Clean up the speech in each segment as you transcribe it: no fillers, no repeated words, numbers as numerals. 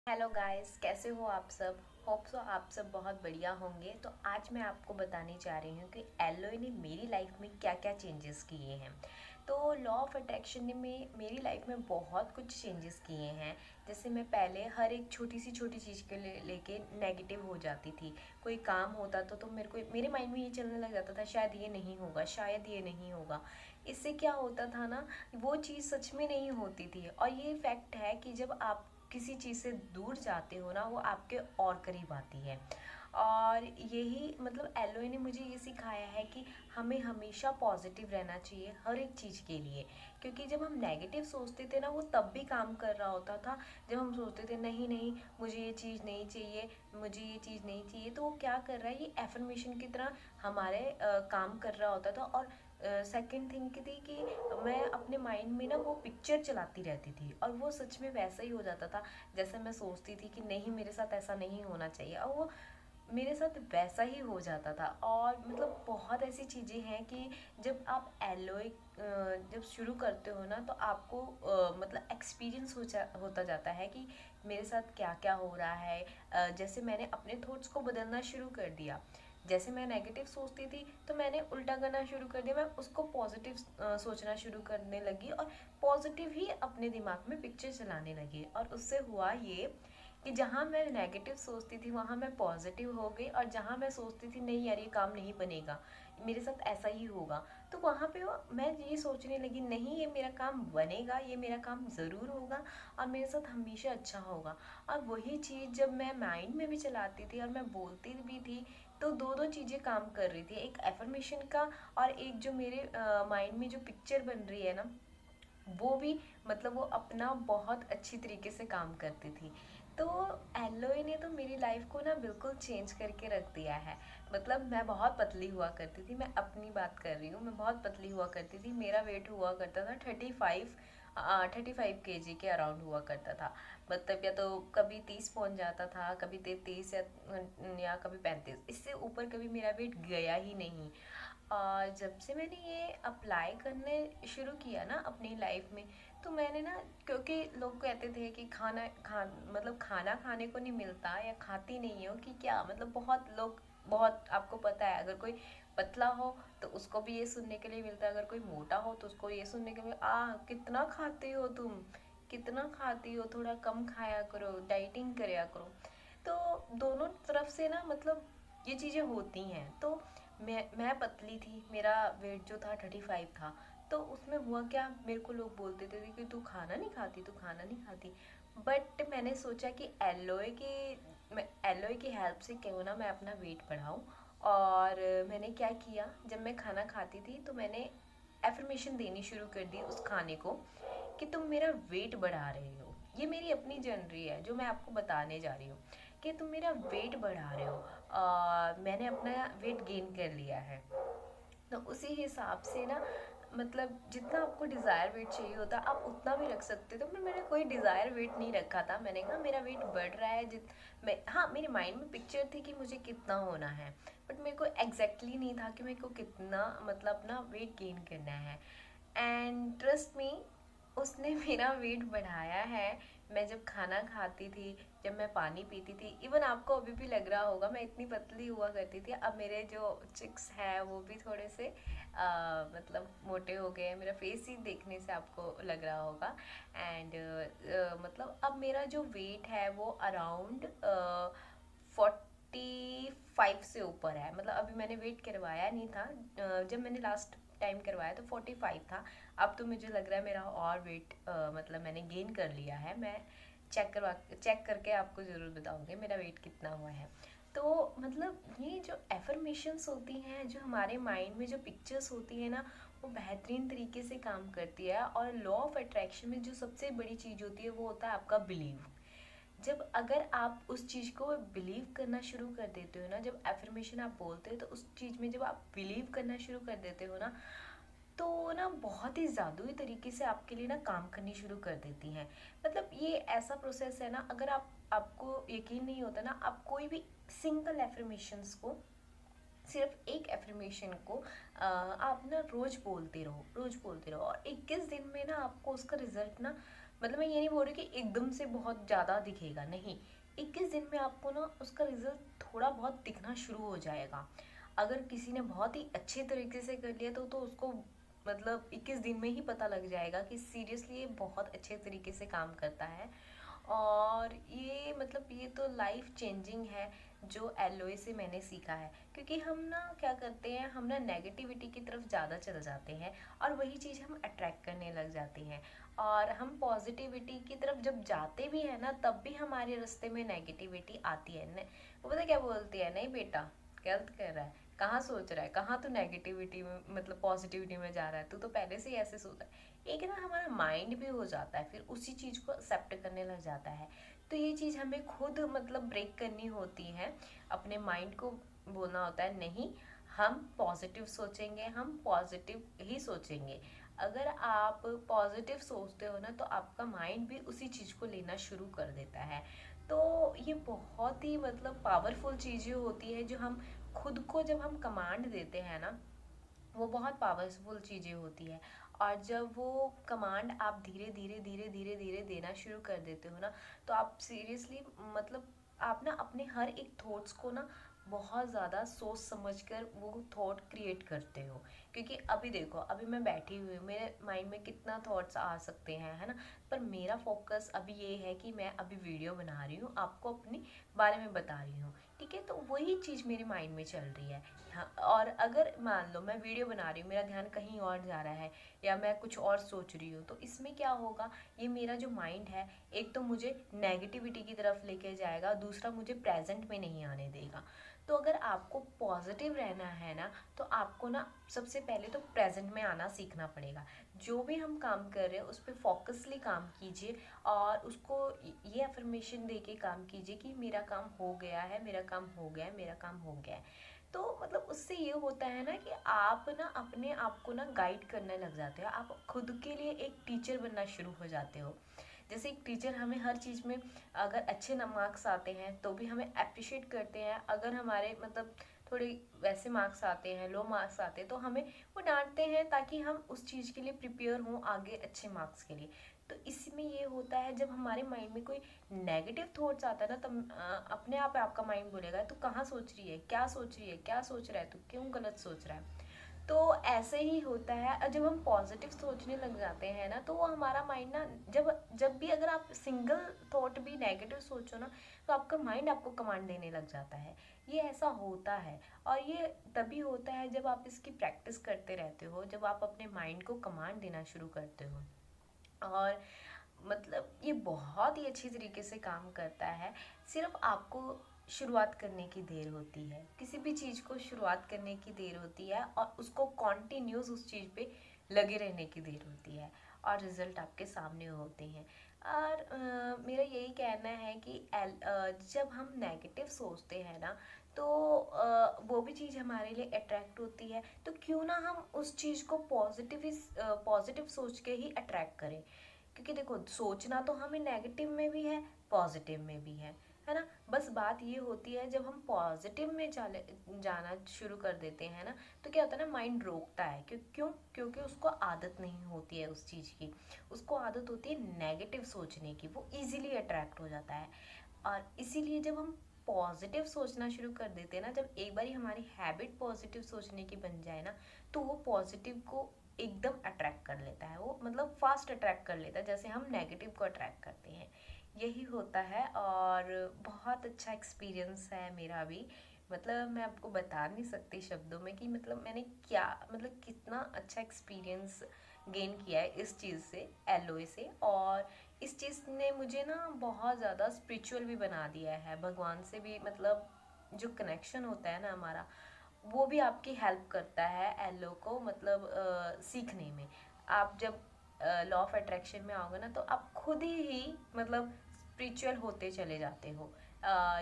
Hello guys, कैसे हो आप सब। होप सो आप सब बहुत बढ़िया होंगे। तो आज मैं आपको बताने जा रही हूँ कि एलोए ने मेरी लाइफ में क्या क्या चेंजेस किए हैं। तो लॉ ऑफ अट्रैक्शन ने मेरी लाइफ में बहुत कुछ चेंजेस किए हैं। जैसे मैं पहले हर एक छोटी चीज़ के लिए लेके नेगेटिव हो जाती थी। कोई काम होता तो मेरे माइंड में ये चलने लग जाता था, शायद ये नहीं होगा, शायद ये नहीं होगा। इससे क्या होता था ना, वो चीज़ सच में नहीं होती थी। और ये फैक्ट है कि जब आप किसी चीज़ से दूर जाते हो ना, वो आपके और करीब आती है। और यही मतलब एलोए ने मुझे ये सिखाया है कि हमें हमेशा पॉजिटिव रहना चाहिए हर एक चीज़ के लिए। क्योंकि जब हम नेगेटिव सोचते थे ना, वो तब भी काम कर रहा होता था। जब हम सोचते थे नहीं नहीं, मुझे ये चीज़ नहीं चाहिए, मुझे ये चीज़ नहीं चाहिए, तो वो क्या कर रहा है, ये एफर्मेशन की तरह हमारे काम कर रहा होता था। और सेकंड थिंग की थी कि मैं अपने माइंड में ना वो पिक्चर चलाती रहती थी, और वो सच में वैसा ही हो जाता था जैसे मैं सोचती थी कि नहीं, मेरे साथ ऐसा नहीं होना चाहिए, और वो मेरे साथ वैसा ही हो जाता था। और मतलब बहुत ऐसी चीज़ें हैं कि जब आप एलोए जब शुरू करते हो ना, तो आपको मतलब एक्सपीरियंस होता जाता है कि मेरे साथ क्या क्या हो रहा है। जैसे मैंने अपने थॉट्स को बदलना शुरू कर दिया। जैसे मैं नेगेटिव सोचती थी तो मैंने उल्टा करना शुरू कर दिया, मैं उसको पॉजिटिव सोचना शुरू करने लगी, और पॉजिटिव ही अपने दिमाग में पिक्चर चलाने लगी। और उससे हुआ ये कि जहाँ मैं नेगेटिव सोचती थी वहाँ मैं पॉजिटिव हो गई, और जहाँ मैं सोचती थी नहीं यार, ये काम नहीं बनेगा, मेरे साथ ऐसा ही होगा, तो वहाँ पे मैं ये सोचने लगी नहीं, ये मेरा काम बनेगा, ये मेरा काम ज़रूर होगा, और मेरे साथ हमेशा अच्छा होगा। और वही चीज़ जब मैं माइंड में भी चलाती थी और मैं बोलती भी थी, तो दो दो चीज़ें काम कर रही थी, एक एफर्मेशन का और एक जो मेरे माइंड में जो पिक्चर बन रही है ना, वो भी मतलब वो अपना बहुत अच्छी तरीके से काम करती थी। तो एलोए ने तो मेरी लाइफ को ना बिल्कुल चेंज करके रख दिया है। मतलब मैं बहुत पतली हुआ करती थी, मैं अपनी बात कर रही हूँ, मैं बहुत पतली हुआ करती थी। मेरा वेट हुआ करता था 35 के अराउंड हुआ करता था। मतलब या तो कभी 30 पहुंच जाता था, कभी 33 या कभी 35, इससे ऊपर कभी मेरा वेट गया ही नहीं। और जब से मैंने ये अप्लाई करने शुरू किया ना अपनी लाइफ में, तो मैंने ना, क्योंकि लोग कहते थे कि मतलब खाना खाने को नहीं मिलता, या खाती नहीं हो कि क्या, मतलब बहुत लोग, बहुत आपको पता है, अगर कोई पतला हो तो उसको भी ये सुनने के लिए मिलता है, अगर कोई मोटा हो तो उसको ये सुनने के लिए कितना खाते हो तुम, कितना खाती हो, थोड़ा कम खाया करो, डाइटिंग करया करो। तो दोनों तरफ से ना, मतलब ये चीज़ें होती हैं। तो मैं पतली थी, मेरा वेट जो था 35 था। तो उसमें हुआ क्या, मेरे को लोग बोलते थे कि तू खाना नहीं खाती, तू खाना नहीं खाती। बट मैंने सोचा कि एलोए की हेल्प से क्यों ना मैं अपना वेट बढ़ाऊँ। और मैंने क्या किया, जब मैं खाना खाती थी तो मैंने एफर्मेशन देनी शुरू कर दी उस खाने को कि तुम मेरा वेट बढ़ा रहे हो। ये मेरी अपनी जर्नी है जो मैं आपको बताने जा रही हूँ कि तुम मेरा वेट बढ़ा रहे हो। मैंने अपना वेट गेन कर लिया है। तो उसी हिसाब से ना, मतलब जितना आपको डिज़ायर वेट चाहिए होता है आप उतना भी रख सकते थे, पर मैंने कोई डिज़ायर वेट नहीं रखा था। मैंने कहा मेरा वेट बढ़ रहा है, हाँ, मेरे माइंड में पिक्चर थी कि मुझे कितना होना है, बट मेरे को एग्जैक्टली नहीं था कि मेरे को कितना, मतलब अपना वेट गेन करना है। एंड ट्रस्ट मी, उसने मेरा वेट बढ़ाया है। मैं जब खाना खाती थी, जब मैं पानी पीती थी, इवन आपको अभी भी लग रहा होगा मैं इतनी पतली हुआ करती थी, अब मेरे जो चिक्स हैं वो भी थोड़े से मतलब मोटे हो गए हैं, मेरा फेस ही देखने से आपको लग रहा होगा। एंड मतलब अब मेरा जो वेट है वो अराउंड 45 से ऊपर है। मतलब अभी मैंने वेट करवाया नहीं था, जब मैंने लास्ट टाइम करवाया तो 45 था। अब तो मुझे लग रहा है मेरा और वेट मतलब मैंने गेन कर लिया है। मैं चेक करके आपको ज़रूर बताऊंगी मेरा वेट कितना हुआ है। तो मतलब ये जो एफर्मेशंस होती हैं, जो हमारे माइंड में जो पिक्चर्स होती है ना, वो बेहतरीन तरीके से काम करती है। और लॉ ऑफ अट्रैक्शन में जो सबसे बड़ी चीज़ होती है वो होता है आपका बिलीव। जब अगर आप उस चीज़ को बिलीव करना शुरू कर देते हो ना, जब एफर्मेशन आप बोलते हो तो उस चीज़ में जब आप बिलीव करना शुरू कर देते हो ना, तो ना बहुत ही जादुई तरीके से आपके लिए ना काम करनी शुरू कर देती हैं। मतलब ये ऐसा प्रोसेस है ना, अगर आपको यकीन नहीं होता ना, आप कोई भी सिंगल एफर्मेशंस को, सिर्फ एक एफर्मेशन को आप ना रोज बोलते रहो, रोज बोलते रहो, और 21 दिन में ना आपको उसका रिजल्ट ना, मतलब मैं ये नहीं बोल रही कि एकदम से बहुत ज़्यादा दिखेगा, नहीं, 21 दिन में आपको ना उसका रिजल्ट थोड़ा बहुत दिखना शुरू हो जाएगा। अगर किसी ने बहुत ही अच्छे तरीके से कर लिया तो उसको मतलब 21 दिन में ही पता लग जाएगा कि सीरियसली ये बहुत अच्छे तरीके से काम करता है। और ये मतलब ये तो लाइफ चेंजिंग है जो एलोए से मैंने सीखा है, क्योंकि हम ना क्या करते हैं, हम ना नेगेटिविटी की तरफ ज़्यादा चल जाते हैं और वही चीज़ हम अट्रैक्ट करने लग जाते हैं। और हम पॉजिटिविटी की तरफ जब जाते भी हैं ना, तब भी हमारे रास्ते में नेगेटिविटी आती है न। वो पता क्या बोलती है, नहीं बेटा गलत कर रहा है, कहाँ सोच रहा है, कहाँ तू नेगेटिविटी में मतलब पॉजिटिविटी में जा रहा है, तू तो पहले से ही ऐसे सोचा है। एक ना हमारा माइंड भी हो जाता है, फिर उसी चीज़ को एक्सेप्ट करने लग जाता है। तो ये चीज़ हमें खुद मतलब ब्रेक करनी होती है, अपने माइंड को बोलना होता है नहीं, हम पॉजिटिव सोचेंगे, हम पॉजिटिव ही सोचेंगे। अगर आप पॉजिटिव सोचते हो ना, तो आपका माइंड भी उसी चीज़ को लेना शुरू कर देता है। तो ये बहुत ही मतलब पावरफुल चीज़ें होती है जो हम खुद को जब हम कमांड देते हैं ना, वो बहुत पावरफुल चीज़ें होती है। और जब वो कमांड आप धीरे धीरे धीरे धीरे धीरे देना शुरू कर देते हो ना, तो आप सीरियसली मतलब आप ना अपने हर एक थॉट्स को ना बहुत ज़्यादा सोच समझ कर वो थॉट क्रिएट करते हो। क्योंकि अभी देखो, अभी मैं बैठी हुई हूँ, मेरे माइंड में कितना थॉट्स आ सकते हैं, है ना, पर मेरा फोकस अभी ये है कि मैं अभी वीडियो बना रही हूँ, आपको अपने बारे में बता रही हूँ, ठीक है, तो वही चीज़ मेरे माइंड में चल रही है। हाँ, और अगर मान लो मैं वीडियो बना रही हूँ, मेरा ध्यान कहीं और जा रहा है या मैं कुछ और सोच रही हूँ, तो इसमें क्या होगा, ये मेरा जो माइंड है, एक तो मुझे नेगेटिविटी की तरफ लेके जाएगा, दूसरा मुझे प्रेजेंट में नहीं आने देगा। तो अगर आपको पॉजिटिव रहना है ना, तो आपको ना सबसे पहले तो प्रेजेंट में आना सीखना पड़ेगा। जो भी हम काम कर रहे हैं उस पर फोकसली काम कीजिए और उसको ये अफर्मेशन दे के काम कीजिए कि मेरा काम हो गया है, मेरा काम हो गया है, मेरा काम हो गया है। तो मतलब उससे ये होता है ना कि आप ना अपने आप को ना गाइड करने लग जाते हो, आप खुद के लिए एक टीचर बनना शुरू हो जाते हो। जैसे एक टीचर हमें हर चीज़ में अगर अच्छे न मार्क्स आते हैं तो भी हमें अप्रिशिएट करते हैं, अगर हमारे मतलब थोड़े वैसे मार्क्स आते हैं, लो मार्क्स आते हैं, तो हमें वो डांटते हैं ताकि हम उस चीज़ के लिए प्रिपेयर हों आगे अच्छे मार्क्स के लिए। तो इसमें ये होता है, जब हमारे माइंड में कोई नेगेटिव थॉट्स आता है ना, तब अपने आप आपका माइंड बोलेगा तू कहाँ सोच रही है, क्या सोच रही है, क्या सोच रहा है, तू क्यों गलत सोच रहा है। तो ऐसे ही होता है, और जब हम पॉजिटिव सोचने लग जाते हैं ना, तो वो हमारा माइंड ना जब जब भी अगर आप सिंगल थॉट भी नेगेटिव सोचो ना, तो आपका माइंड आपको कमांड देने लग जाता है। ये ऐसा होता है, और ये तभी होता है जब आप इसकी प्रैक्टिस करते रहते हो, जब आप अपने माइंड को कमांड देना शुरू करते हो। और मतलब ये बहुत ही अच्छी तरीके से काम करता है। सिर्फ आपको शुरुआत करने की देर होती है, किसी भी चीज़ को शुरुआत करने की देर होती है, और उसको कॉन्टिन्यूस उस चीज़ पे लगे रहने की देर होती है, और रिजल्ट आपके सामने होते हैं। और मेरा यही कहना है कि जब हम नेगेटिव सोचते हैं ना, तो वो भी चीज़ हमारे लिए अट्रैक्ट होती है, तो क्यों ना हम उस चीज़ को पॉजिटिव सोच के ही अट्रैक्ट करें। क्योंकि देखो, सोचना तो हमें नेगेटिव में भी है, पॉजिटिव में भी है ना। बस बात ये होती है, जब हम पॉजिटिव में चले जाना शुरू कर देते हैं ना, तो क्या होता है ना, माइंड रोकता है। क्यों? क्योंकि उसको आदत नहीं होती है उस चीज़ की, उसको आदत होती है नेगेटिव सोचने की, वो इजीली अट्रैक्ट हो जाता है। और इसीलिए जब हम पॉजिटिव सोचना शुरू कर देते हैं ना, जब एक बारी हमारी हैबिट पॉजिटिव सोचने की बन जाए ना, तो वो पॉजिटिव को एकदम अट्रैक्ट कर लेता है, वो मतलब फास्ट अट्रैक्ट कर लेता है, जैसे हम नेगेटिव को अट्रैक्ट करते हैं। यही होता है, और बहुत अच्छा एक्सपीरियंस है मेरा भी। मतलब मैं आपको बता नहीं सकती शब्दों में कि मतलब मैंने क्या मतलब कितना अच्छा एक्सपीरियंस गेन किया है इस चीज़ से, एलोए से। और इस चीज़ ने मुझे ना बहुत ज़्यादा स्पिरिचुअल भी बना दिया है, भगवान से भी मतलब जो कनेक्शन होता है ना हमारा, वो भी आपकी हेल्प करता है एलो को मतलब सीखने में। आप जब लॉ ऑफ अट्रैक्शन में आओगे ना, तो आप खुद ही मतलब स्पिरिचुअल होते चले जाते हो।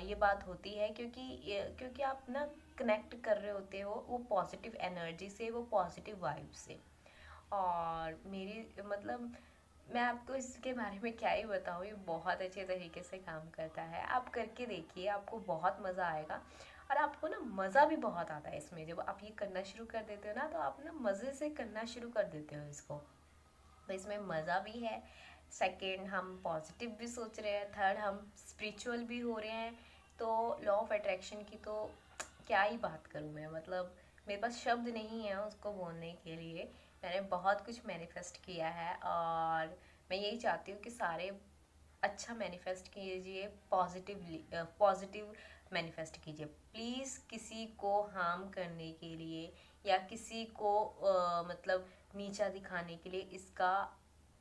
ये बात होती है, क्योंकि आप ना कनेक्ट कर रहे होते हो वो पॉजिटिव एनर्जी से, वो पॉजिटिव वाइब से। और मेरी मतलब मैं आपको इसके बारे में क्या ही बताऊँ, ये बहुत अच्छे तरीके से काम करता है। आप करके देखिए, आपको बहुत मज़ा आएगा, और आपको ना मज़ा भी बहुत आता है इसमें। जब आप ये करना शुरू कर देते हो ना, तो आप ना मज़े से करना शुरू कर देते हो इसको, तो इसमें मज़ा भी है। सेकंड हम पॉजिटिव भी सोच रहे हैं, थर्ड हम स्पिरिचुअल भी हो रहे हैं। तो लॉ ऑफ अट्रैक्शन की तो क्या ही बात करूँ मैं, मतलब मेरे पास शब्द नहीं है उसको बोलने के लिए। मैंने बहुत कुछ मैनिफेस्ट किया है और मैं यही चाहती हूँ कि सारे अच्छा मैनिफेस्ट कीजिए, पॉजिटिवली पॉजिटिव मैनिफेस्ट कीजिए। प्लीज़ किसी को हार्म करने के लिए या किसी को मतलब नीचा दिखाने के लिए इसका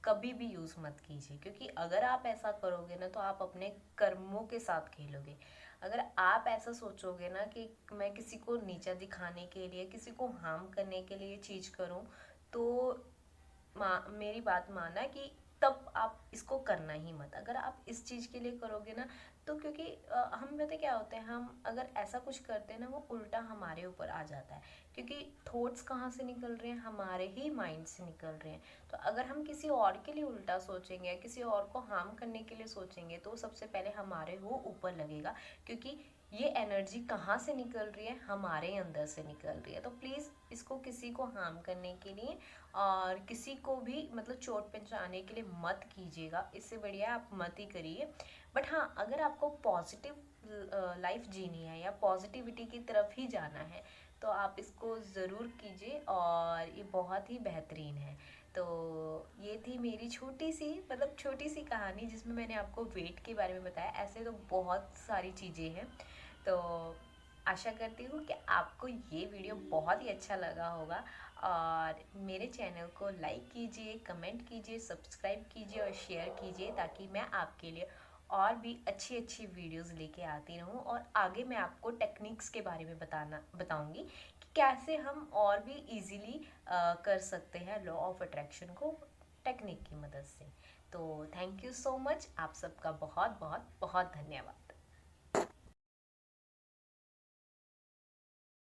कभी भी यूज़ मत कीजिए, क्योंकि अगर आप ऐसा करोगे ना तो आप अपने कर्मों के साथ खेलोगे। अगर आप ऐसा सोचोगे ना कि मैं किसी को नीचा दिखाने के लिए, किसी को हार्म करने के लिए चीज़ करूं, तो मेरी बात माना कि तब आप इसको करना ही मत। अगर आप इस चीज़ के लिए करोगे ना तो क्योंकि हम पता क्या होते हैं, हम अगर ऐसा कुछ करते हैं ना वो उल्टा हमारे ऊपर आ जाता है, क्योंकि थॉट्स कहाँ से निकल रहे हैं, हमारे ही माइंड से निकल रहे हैं। तो अगर हम किसी और के लिए उल्टा सोचेंगे, किसी और को हार्म करने के लिए सोचेंगे, तो सबसे पहले हमारे वो ऊपर लगेगा, क्योंकि ये एनर्जी कहाँ से निकल रही है, हमारे अंदर से निकल रही है। तो प्लीज़ इसको किसी को हार्म करने के लिए और किसी को भी मतलब चोट पहुँचाने के लिए मत कीजिएगा, इससे बढ़िया आप मत ही करिए। बट हाँ, अगर आपको पॉजिटिव लाइफ जीनी है या पॉजिटिविटी की तरफ ही जाना है तो आप इसको ज़रूर कीजिए और ये बहुत ही बेहतरीन है। तो ये थी मेरी छोटी सी, मतलब छोटी सी कहानी जिसमें मैंने आपको वेट के बारे में बताया। ऐसे तो बहुत सारी चीज़ें हैं। तो आशा करती हूँ कि आपको ये वीडियो बहुत ही अच्छा लगा होगा और मेरे चैनल को लाइक कीजिए, कमेंट कीजिए, सब्सक्राइब कीजिए और शेयर कीजिए, ताकि मैं आपके लिए और भी अच्छी अच्छी वीडियोस लेके आती रहूँ। और आगे मैं आपको टेक्निक्स के बारे में बताऊँगी कि कैसे हम और भी इजीली कर सकते हैं लॉ ऑफ अट्रैक्शन को टेक्निक की मदद से। तो थैंक यू सो मच, आप सबका बहुत बहुत बहुत धन्यवाद।